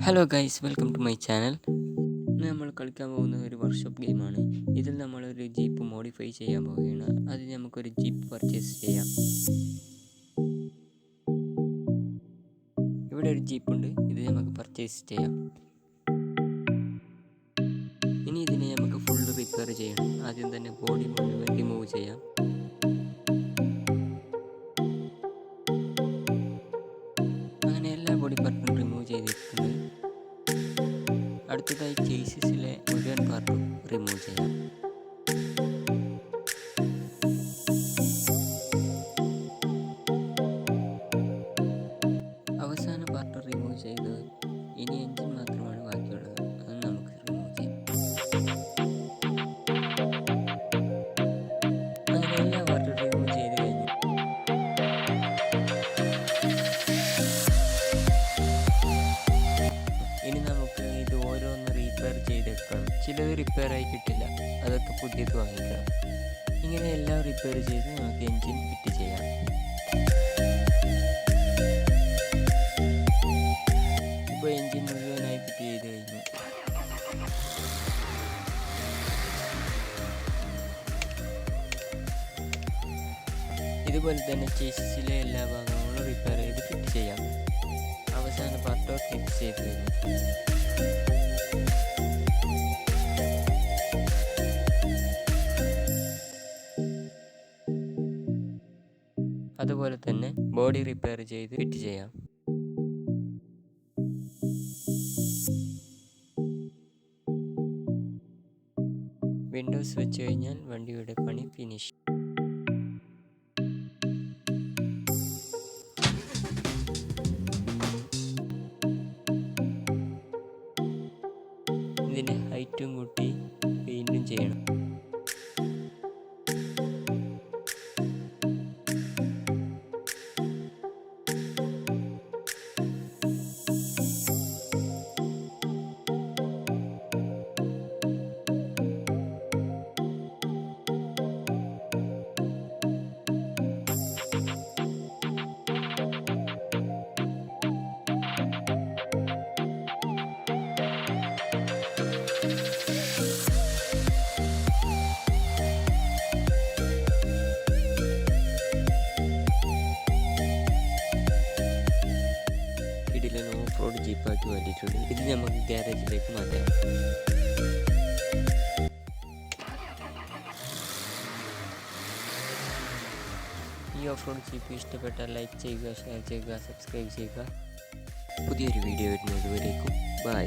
Hello guys, welcome to my channel. ഇന്ന് നമ്മൾ കളിക്കാൻ പോകുന്ന ഒരു വർക്ക്ഷോപ്പ് ഗെയിമാണ്. ഇതിൽ നമ്മളൊരു ജീപ്പ് മോഡിഫൈ ചെയ്യാൻ പോവുകയാണ്. അതിന് നമുക്കൊരു ജീപ്പ് പർച്ചേസ് ചെയ്യാം. ഇവിടെ ഒരു ജീപ്പുണ്ട്, ഇത് നമുക്ക് പർച്ചേസ് ചെയ്യാം. ഇനി ഇതിനെ നമുക്ക് ഫുള്ള് റിപ്പയർ ചെയ്യണം. ആദ്യം തന്നെ ബോഡി മുഴുവൻ റിമൂവ് ചെയ്യാം. അങ്ങനെ എല്ലാ ബോഡി പാർട്ടും റിമൂവ് ചെയ്തിട്ടുണ്ട്. അടുത്തതായി ചേസിസിലെ മുഴുവൻ പാർട്ടും റിമൂവ് ചെയ്യാം. അവസാന പാർട്ട് റിമൂവ് ചെയ്ത് ഇനി എൻജിൻ മാത്രമാണ് ബാക്കിയുള്ളത്. അത് നമുക്ക് റിമൂവ് ചെയ്യാം. അങ്ങനെ എല്ലാ പാർട്ടും റിമൂവ് ചെയ്ത് കഴിഞ്ഞു. ഇനി നമുക്ക് ഇത് ഓരോന്ന് റിപ്പയർ ചെയ്തെടുക്കണം. ചിലത് റിപ്പയർ ആയി കിട്ടില്ല, അതൊക്കെ പുതിയത് വാങ്ങിക്കണം. ഇങ്ങനെ എല്ലാം റിപ്പയർ ചെയ്ത് നമുക്ക് എൻജിൻ ഫിറ്റ് ചെയ്യാം. ഇപ്പോൾ എൻജിൻ മുഴുവനായി ഫിറ്റ് ചെയ്ത് കഴിഞ്ഞു. ഇതുപോലെ തന്നെ ചേസിസിലെ എല്ലാ ഭാഗങ്ങളും റിപ്പയർ ചെയ്ത് ഫിറ്റ് ചെയ്യാം. അവസാന പാർട്ടോ ഫിറ്റ് ചെയ്ത് കഴിഞ്ഞു. അതുപോലെ തന്നെ ബോഡി റിപ്പയർ ചെയ്ത് ഫിറ്റ് ചെയ്യാം. വിൻഡോസ് വെച്ച് കഴിഞ്ഞാൽ വണ്ടിയുടെ പണി ഫിനിഷ്. ഇതിൻ്റെ ഹൈറ്റും കൂട്ടി പെയിൻറ്റും ചെയ്യണം. ഇതിലെ ഓഫ് റോഡ് ജീപ്പാക്കി വേണ്ടിയിട്ടുണ്ട്. ഇത് നമുക്ക് ഗ്യാരേജിലേക്ക് മാറ്റാം. ഈ ഓഫ് റോഡ് ജീപ്പ് ഇഷ്ടപ്പെട്ടാൽ ലൈക്ക് ചെയ്യുക, ഷെയർ ചെയ്യുക, സബ്സ്ക്രൈബ് ചെയ്യുക. പുതിയൊരു വീഡിയോ വരുന്നത് വരേക്കും ബൈ.